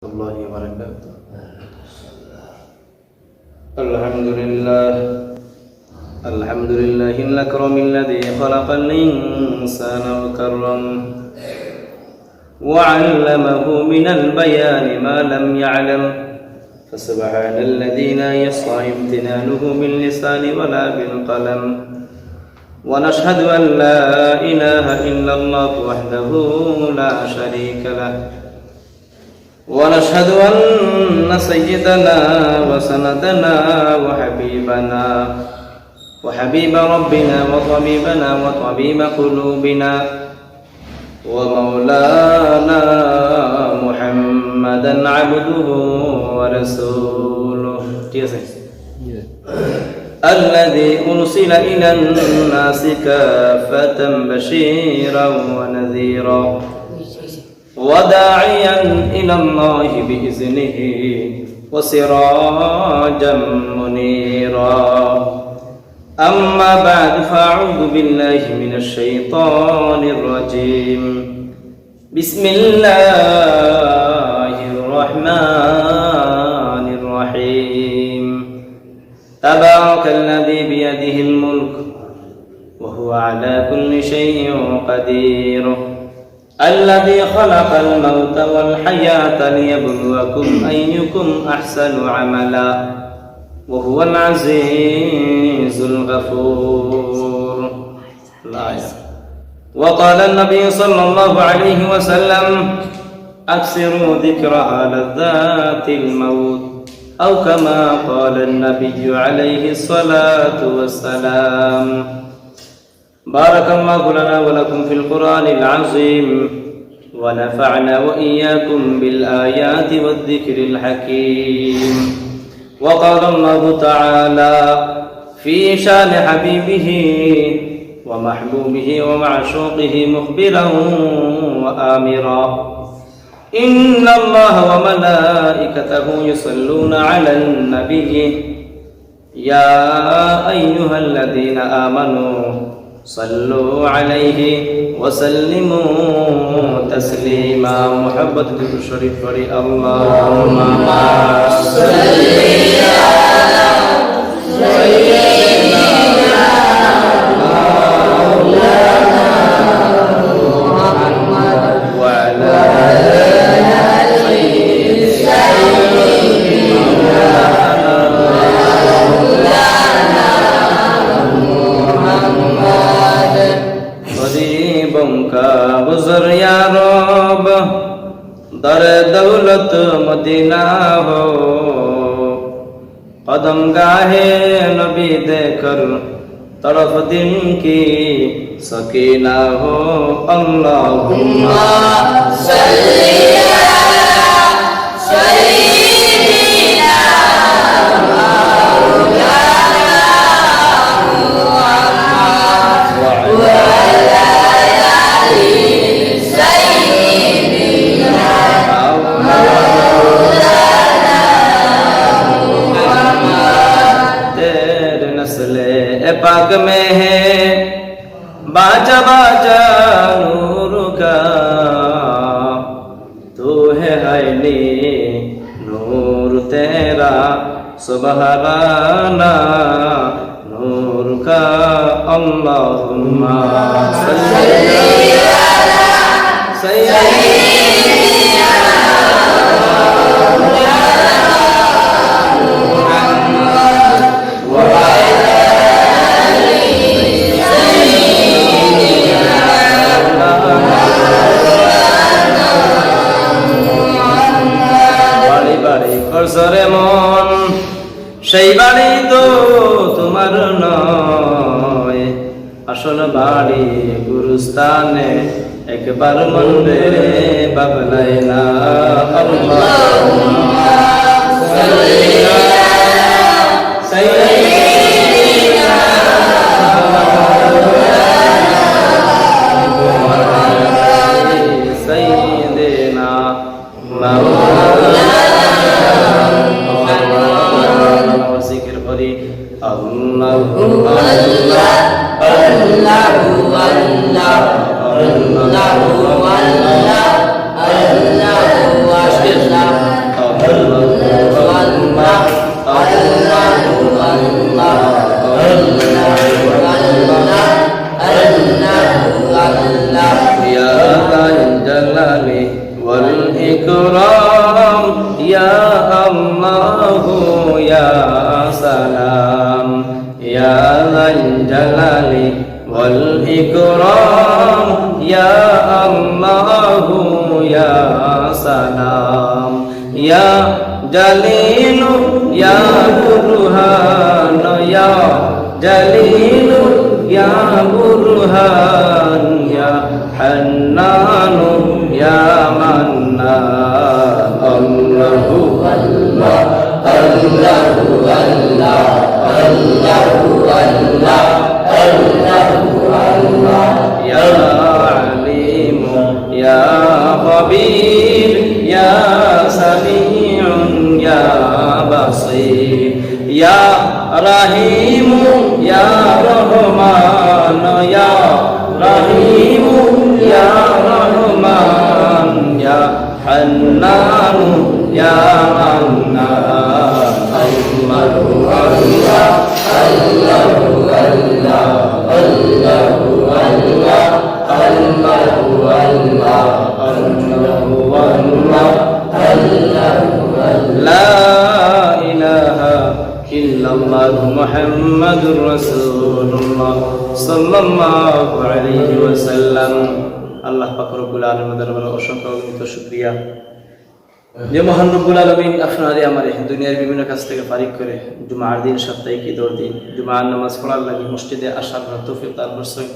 الله وبركاته. الحمد لله الأكرم الذي خلق الإنسان وكرم وعلمه من البيان ما لم يعلم، فسبحان الذي لا يصح امتنانه باللسان ولا بالقلم، ونشهد أن لا إله إلا الله وحده لا شريك له، ونشهد أن سيدنا وسندنا وحبيب ربنا وطبيبنا وطبيب قلوبنا ومولانا محمدا عبده ورسوله الذي أرسل إلى الناس كافة بشيرا ونذيرا وداعيا إلى الله بإذنه وسراجا منيرا. أما بعد، فأعوذ بالله من الشيطان الرجيم. بسم الله الرحمن الرحيم. تبارك الذي بيده الملك وهو على كل شيء قدير، الذي خلق الموت والحياة ليبلوكم أيكم أحسن عملا وهو العزيز الغفور. وقال النبي صلى الله عليه وسلم: أكثروا ذكرها لذات الموت، أو كما قال النبي عليه الصلاة والسلام. بارك الله لنا ولكم في القرآن العظيم، ونفعنا وإياكم بالآيات والذكر الحكيم. وقال الله تعالى في شان حبيبه ومحبوبه ومعشوقه مخبرا وآمرا: إن الله وملائكته يصلون على النبي يا أيها الذين آمنوا صلوا عليه وسلموا تسليما. محبت الشريف فري اللهم صل على سيدنا مولانا محمد وعلى آل سيدنا का गुजर या रब, दर दौलत मदीना हो, कदम गाहे नबी देकर तरफ दिन की सकीना हो। अल्लाहुम्मा सल्ली अला सय्यिदिना मौलाना मुहम्मद व अला पाक में है बाजा बाजा नूर का, तू है हैली नूर तेरा सुबहाना नूर का। अल्लाहुम्मा सल्ली अला सय्यिदिना সরে মন সেই বাড়ি তো তোমার নয়, আসল বাড়ি গুরুস্থানে একবার মনরে বাবলাই না। আল্লাহুম্মা সাল্লি আলা সাইয়্যিদিনা সাইয়্যিদিনা মাওলানা Allah Allah Allah Allah Allah Allah Allah আল্লাহু ইয়া সালাম ইয়া যাল জালালি ওয়াল ইকরাম ইয়া আল্লাহু ইয়া সালাম ইয়া জালিলু ইয়া বুরহান ইয়া জালিলু ইয়া বুরহান ইয়া হান্নানু ইয়া মান্নান আল্লাহু আল্লাহ আল্লাহু আল্লাহ আল্লাহু আল্লাহ আল্লাহু আল্লাহ ইয়া আলিম ইয়া খবীর ইয়া সামিউন ইয়া বাসীর ইয়া রহিম ইয়া রহমান ইয়া রহিম ইয়া রহমান ইয়া হান্নান ইয়া মান্নান আল্লাহু আল্লাহ আল্লাহু আল্লাহ আল্লাহু আল্লাহ আল্লাহু আল্লাহ আল্লাহু আল্লাহ আল্লাহু লা ইলাহা ইল্লাল্লাহু মুহাম্মাদুর রাসূলুল্লাহ সাল্লাল্লাহু আলাইহি ওয়াসাল্লাম। আল্লাহ পাক রব্বুল আলামিনের দরবারে অসংখ্য অগণিত শুকরিয়া যে মহান রব্বুল আলামিন আপনারে আমারে দুনিয়ার বিভিন্ন কাজ থেকে ফারিগ করে জুমার দিন সাপ্তাহিক ঈদের দিন জুমার নামাজ পড়ার লাগি মসজিদে আসার তৌফিক দান করছেন।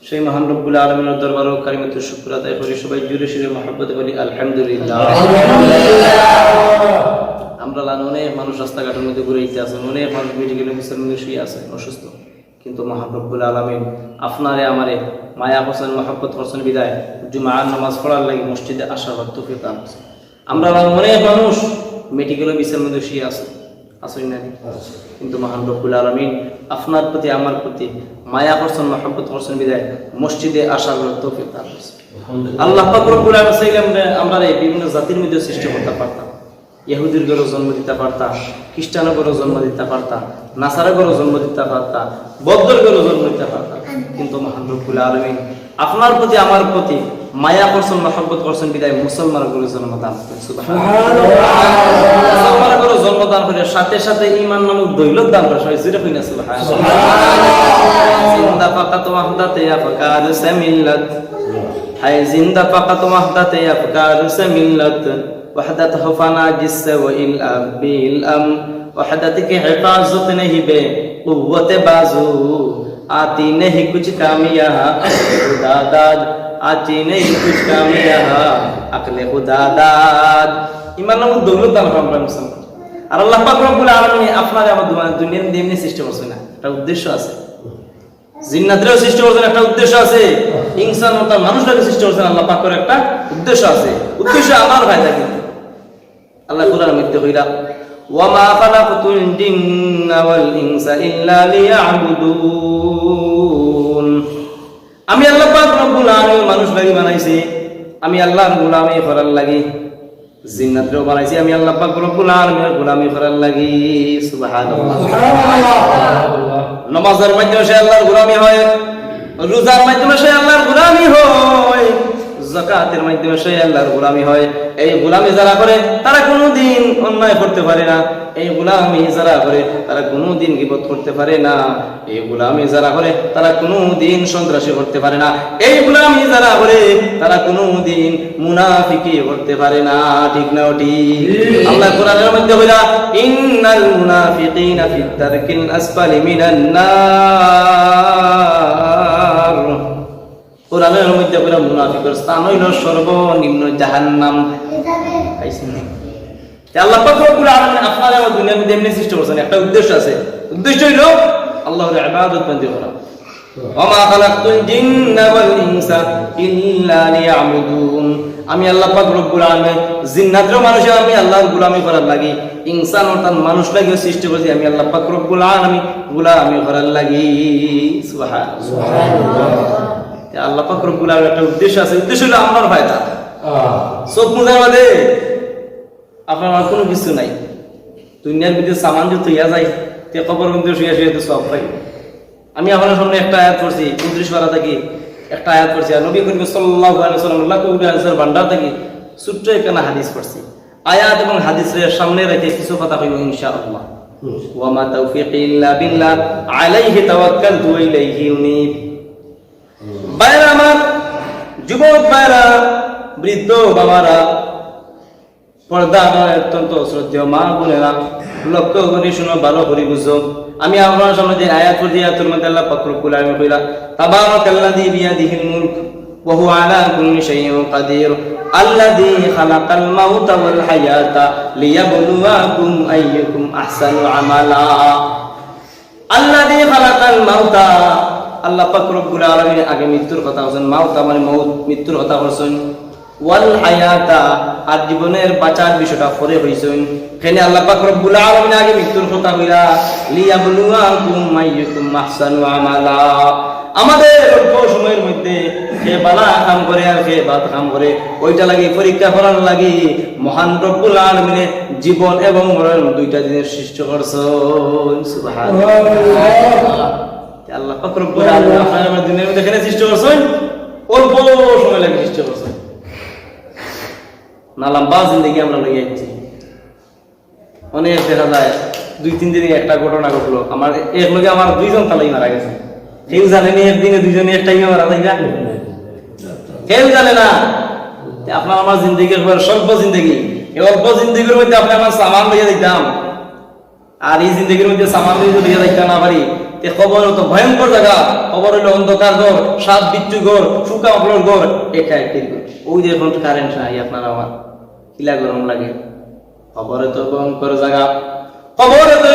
সেই মহান রব্বুল আলামিনের দরবারে কালিমাতুল শুকর আদায় করি। সবাই জুড়ে সুরে মহব্বতে বলি আলহামদুলিল্লাহ। আমরা অনেক মানুষ রাস্তাঘাটের মধ্যে ঘুরে আছেন, অনেক মানুষ মেডিকেল অফিসের মধ্যে শুয়ে আছেন অসুস্থ, কিন্তু মহান রব্বুল আলামিন আপনারে আমারে মায়া করছেন, মহব্বত করছেন বিদায় জুমার নামাজ পড়ার লাগি মসজিদে আসার তৌফিক দান করছেন। আমরা অনেক মানুষ মেডিকেল অফিসের মধ্যে শুয়ে আছে আসেন না, কিন্তু মহান রব্বুল আলামিন আপনার প্রতি আমার প্রতি মায়া করছেন, মহব্বত করছেন বিদায় মসজিদে আসার তৌফিক দান করছেন। আল্লাহ পাক রব্বুল আলামিন চাইলে আমরা এই বিভিন্ন জাতির মধ্যে সৃষ্টি করতে পারতাম। ইহুদির ঘরে জন্ম দিতে পারতাম, খ্রিস্টানের ঘরে জন্ম দিতে পারতাম, নাসারের ঘরে জন্ম দিতে পারতাম, বৌদ্ধের ঘরে জন্ম দিতে পারতাম, কিন্তু মহান রব্বুল আলামিন আপনার প্রতি আমার প্রতি মায়া করছেন, মহব্বত করছেন বিদায় মুসলমানের ঘরে জন্মদান করেন। মুসলমানের ঘরে জন্মদান করে সাথে সাথে ঈমান নামক দৌলত দান করে। সবাই জিরে কইনা সুবহানাল্লাহ। জিন্দা ফাকাত ওয়াহদাতে আফকার সামিল্লাত, হায় জিন্দা ফাকাত ওয়াহদাতে আফকার সামিল্লাত, वहदत हफना जिससे वो इल्म बिल्म, वहदत की हिफाजत नहीं बे कुव्वत बाजू, आती नहीं कुछ काम यहाँ खुदा दाद, आती नहीं कुछ काम यहाँ अकले खुदा दाद। ইমান নামক দৌলত দান আমরা মুসলমান। আর আল্লাহ পাক রব্বুল আলামিন আপনারে আমার দুনিয়ার মধ্যে এমনি সৃষ্টি করছেন না, একটা উদ্দেশ্য আছে। জিন্নাতরেও সৃষ্টি করছেন, একটা উদ্দেশ্য আছে। ইনসান ও তার মানুষটাকে সৃষ্টি করছেন আল্লাহ পাকের একটা উদ্দেশ্য আছে। উদ্দেশ্য আমার ভাই থাকে। আল্লাহ কোরআনের মধ্যে কইরা ওয়া মা খালাকতুল জিন্না ওয়াল ইনসা ইল্লা লিয়াবুদুন, আমি আল্লাহ পাক রব্বুল আলামিন মানুষ লাগি বানাইছি, আমি আল্লাহর গোলামি করার লাগি। জিন্নাতরেও বানাইছি আমি আল্লাহ পাক রব্বুল আলামিনের গোলামি করার লাগি। সুবহানাল্লাহ। নামাজের মাধ্যমে সে আল্লাহর গোলামি হয়, রোজার মাধ্যমে সে আল্লাহর গোলামি হয়, যাকাতের মাধ্যমে সে আল্লাহর গোলামি হয়। এই গোলামি যারা করে তারা কোনোদিন অন্যায় করতে পারে না। এই গোলামি যারা করে তারা কোনোদিন গীবত করতে পারে না। এই গোলামি যারা করে তারা কোনোদিন সন্ত্রাসী করতে পারে না। এই গোলামি যারা করে তারা কোনোদিন মুনাফিকি করতে পারে না। ঠিক না? ঠিক। আল্লাহ কোরআনের মধ্যে বলে ইন্নাল মুনাফিকিনা ফিদ দারকিল আসফালি মিনান নার, কোরআনের মধ্যে বলে মুনাফিকের স্থান হইল সর্বনিম্ন জাহান্নাম। আল্লাহ পাক রব্বুল আলামিন আপনারা আমার দুনিয়ার মধ্যে এমনি সৃষ্টি করেছেন, একটা উদ্দেশ্য আছে। উদ্দেশ্য হইল আল্লাহর ইবাদত বন্দী করা। ওয়া মা খালাকতুল জিন্না ওয়াল ইনসা ইল্লা লিয়াবুদুন, আমি আল্লাহ পাক রব্বুল আলামিন জিন্নাতর মানুষ আমি আল্লাহর গোলামি করার লাগি, ইনসান অর্থাৎ মানুষ লাগিও সৃষ্টি করেছি আমি আল্লাহ পাক রব্বুল আলামিন গোলামি করার লাগি। সুবহানাল্লাহ। আল্লাহ পাক রব্বুল আলামিনের একটা উদ্দেশ্য আছে। উদ্দেশ্য হলো আমার ফায়দা। চোখ মুজার বাদে আপনার আর কোনো কিছু নাই। দুনিয়ার ভিতরে সামান যত ইয়া যায় তে কবর মধ্যে শুয়ে শুয়ে তো সব পাই। আমি আপনার সামনে একটা আয়াত পড়ছি 29 পারা থেকে একটা আয়াত পড়ছি, আর নবী করিম সাল্লাল্লাহু আলাইহি ওয়াসাল্লাম আল্লাহ কবুল আনসার ভান্ডার থেকে ছোট্ট একটা হাদিস পড়ছি। আয়াত এবং হাদিসের সামনে রেখে কিছু কথা কইব ইনশাআল্লাহ। ওয়া মা তাওফীকি ইল্লা বিল্লাহ আলাইহি তাওয়াক্কালতু ওয়া ইলাইহি উনীব। ভাইরা আমার, যুবক ভাইরা, বৃদ্ধ বাবারা, পর্দা অত্যন্ত শ্রদ্ধেয় মা বোনেরা, লক্ষ্য করে শুনো, ভালো করে বুঝো। আমি আপনার সামনে যে আয়াত পড়ি, আয়াতের মধ্যে আল্লাহ পাক রব্বুল আলামিন কইলা তাবারাকাল্লাযী বিয়াদিহিল মুলক ওয়া হুয়া আলা কুল্লি শাইইন কাদির আল্লাযী খালাকাল মাউতা ওয়াল হায়াতা লিয়াবলুয়াকুম আইয়ুকুম আহসানু আমালা। আল্লাযী খালাকাল মাউতা, আল্লাহ পাক রব্বুল আলামিন আগে মৃত্যুর কথা বলেন, মাউতা মানে মউত, মৃত্যুর কথা বলেন, ওয়াল হায়াতা আর জীবনের বাঁচার বিষয়টা পরে হইছেন। এখানে আল্লাহ পাক রব্বুল আলামিন আগে মৃত্যুর কথা কইরা লিয়াবলুয়াকুম আইয়ুকুম আহসানু আমালা। আমাদের অল্প সময়ের মধ্যে কে বালা কাম করে আর কে বাদ কাম করে, ওইটা লাগি পরীক্ষা করার লাগি মহান রব্বুল আলামিনের জীবন এবং মরণ দুইটা জিনিস সৃষ্টি করছেন। সুবহানাল্লাহ। আল্লাহ পাক রব্বুল আলামিন আপনার দুনিয়ার মধ্যে এখানে সৃষ্টি করছেন, অল্প সময় লাগে সৃষ্টি করছেন। না লম্বা জিন্দগি আমরা লইয়া যাচ্ছি। অনেক দেখা যায় 2-3 দিনে একটা ঘটনা ঘটলো, আমার এক লগে আমার 2 জন তালাই মারা গেছে। কেউ জানে না একদিনে 2 জনে এক টাইমে মারা যায়, কেউ জানে না। আপনার আমার জিন্দগির স্বল্প জিন্দগি, এই অল্প জিন্দগির মধ্যে আপনি আমার সামান লইয়া দিতাম, আর এই জিন্দগির মধ্যে সামান লইয়া দিতাম না পারি। খবর তো ভয়ঙ্কর জায়গা, খবর হইলো অন্ধকার ঘর, 7 বিচ্ছু ঘর, শুকা অপলোর ঘর, একা একটির ঘর। ওই যে এখন কারেন্ট নাই, আপনার আমার কিলা গরম লাগে। খবরে তো ভয়ঙ্কর জায়গা, খবরে তো